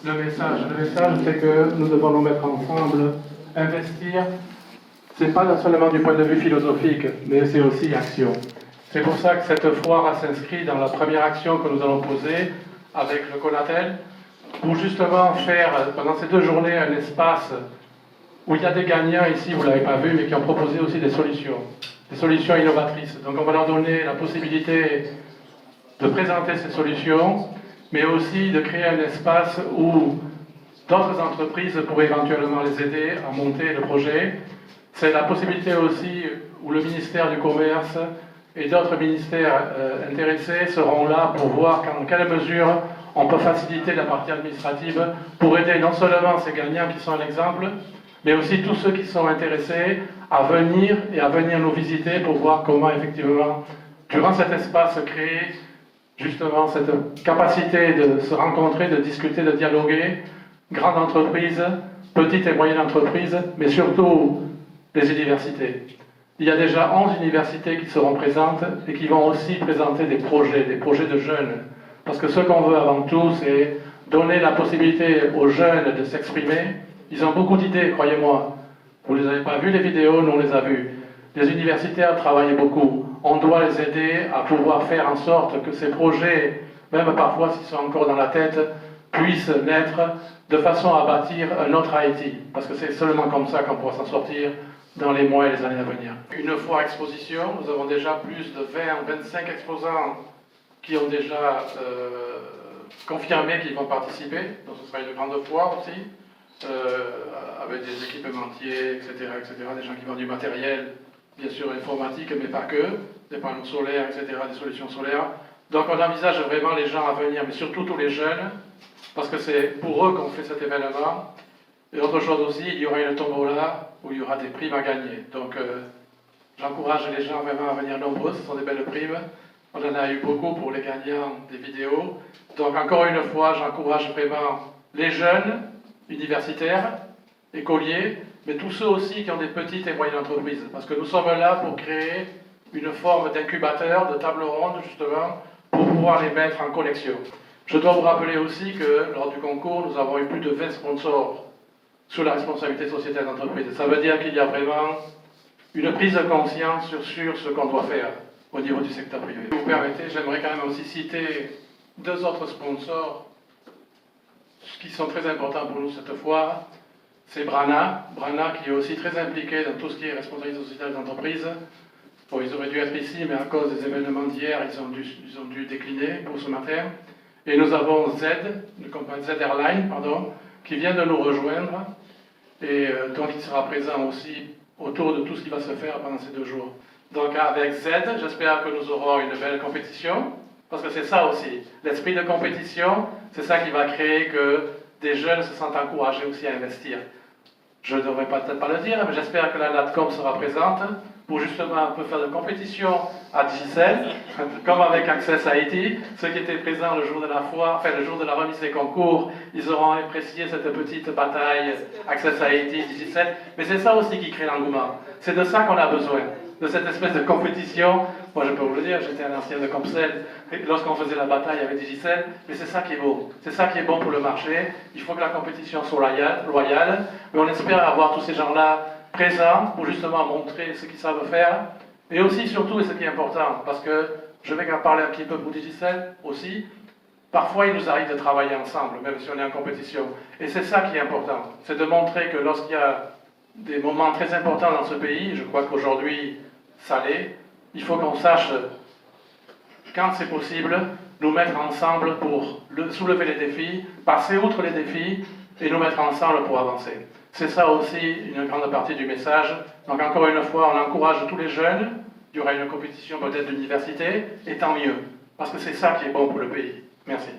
Le message, c'est que nous devons nous mettre ensemble, investir. C'est pas seulement du point de vue philosophique, mais c'est aussi action. C'est pour ça que cette foire s'inscrit dans la première action que nous allons poser avec le Conatel, pour justement faire pendant ces 2 journées un espace où il y a des gagnants ici, vous ne l'avez pas vu, mais qui ont proposé aussi des solutions innovatrices. Donc on va leur donner la possibilité de présenter ces solutions, mais aussi de créer un espace où d'autres entreprises pourraient éventuellement les aider à monter le projet. C'est la possibilité aussi où le ministère du Commerce et d'autres ministères intéressés seront là pour voir dans quelle mesure on peut faciliter la partie administrative pour aider non seulement ces gagnants qui sont l'exemple, mais aussi tous ceux qui sont intéressés à venir nous visiter pour voir comment effectivement, durant cet espace créé, justement cette capacité de se rencontrer, de discuter, de dialoguer, grandes entreprises, petites et moyennes entreprises, mais surtout les universités. Il y a déjà 11 universités qui seront présentes et qui vont aussi présenter des projets de jeunes. Parce que ce qu'on veut avant tout, c'est donner la possibilité aux jeunes de s'exprimer. Ils ont beaucoup d'idées, croyez-moi. Vous ne les avez pas vues, les vidéos, nous on les a vues. Les universitaires travaillent beaucoup. On doit les aider à pouvoir faire en sorte que ces projets, même parfois s'ils sont encore dans la tête, puissent naître de façon à bâtir un autre Haïti. Parce que c'est seulement comme ça qu'on pourra s'en sortir dans les mois et les années à venir. Une fois exposition, nous avons déjà plus de 20 ou 25 exposants qui ont déjà confirmé qu'ils vont participer. Donc ce sera une grande foire aussi, avec des équipementiers, etc., des gens qui vendent du matériel, bien sûr informatique, mais pas que, des panneaux solaires, etc., des solutions solaires. Donc on envisage vraiment les gens à venir, mais surtout tous les jeunes, parce que c'est pour eux qu'on fait cet événement. Et autre chose aussi, il y aura une tombola où il y aura des primes à gagner. Donc j'encourage les gens vraiment à venir nombreux, ce sont des belles primes. On en a eu beaucoup pour les gagnants des vidéos. Donc encore une fois, j'encourage vraiment les jeunes, universitaires, écoliers, mais tous ceux aussi qui ont des petites et moyennes entreprises. Parce que nous sommes là pour créer une forme d'incubateur, de table ronde justement, pour pouvoir les mettre en connexion. Je dois vous rappeler aussi que lors du concours, nous avons eu plus de 20 sponsors sur la responsabilité sociétaire d'entreprise. Ça veut dire qu'il y a vraiment une prise de conscience sur ce qu'on doit faire au niveau du secteur privé. Si vous permettez, j'aimerais quand même aussi citer 2 autres sponsors qui sont très importants pour nous cette fois. C'est Brana qui est aussi très impliqué dans tout ce qui est responsabilité sociétale d'entreprise. Bon, ils auraient dû être ici, mais à cause des événements d'hier, ils ont dû décliner pour ce matin. Et nous avons Z Airline, qui vient de nous rejoindre et donc il sera présent aussi autour de tout ce qui va se faire pendant ces 2 jours. Donc avec Z, j'espère que nous aurons une belle compétition, parce que c'est ça aussi, l'esprit de compétition, c'est ça qui va créer que des jeunes se sentent encouragés aussi à investir. Je ne devrais peut-être pas le dire, mais j'espère que la NATCOM sera présente pour justement un peu faire de compétition à Digicel, comme avec Access Haïti. Ceux qui étaient présents le jour de la foire, enfin le jour de la remise des concours, ils auront apprécié cette petite bataille Access Haïti, Digicel. Mais c'est ça aussi qui crée l'engouement. C'est de ça qu'on a besoin, de cette espèce de compétition. Moi je peux vous le dire, j'étais un ancien de Compsel lorsqu'on faisait la bataille avec Digicel, mais c'est ça qui est beau. C'est ça qui est bon pour le marché. Il faut que la compétition soit loyale, mais on espère avoir tous ces gens-là présents pour justement montrer ce qu'ils savent faire, et aussi, surtout, et ce qui est important, parce que je vais parler un petit peu pour Digicel aussi, parfois il nous arrive de travailler ensemble, même si on est en compétition, et c'est ça qui est important, c'est de montrer que lorsqu'il y a des moments très importants dans ce pays, je crois qu'aujourd'hui ça l'est, il faut qu'on sache, quand c'est possible, nous mettre ensemble pour soulever les défis, passer outre les défis, et nous mettre ensemble pour avancer. C'est ça aussi une grande partie du message. Donc encore une fois, on encourage tous les jeunes. Il y aura une compétition peut-être d'université, et tant mieux. Parce que c'est ça qui est bon pour le pays. Merci.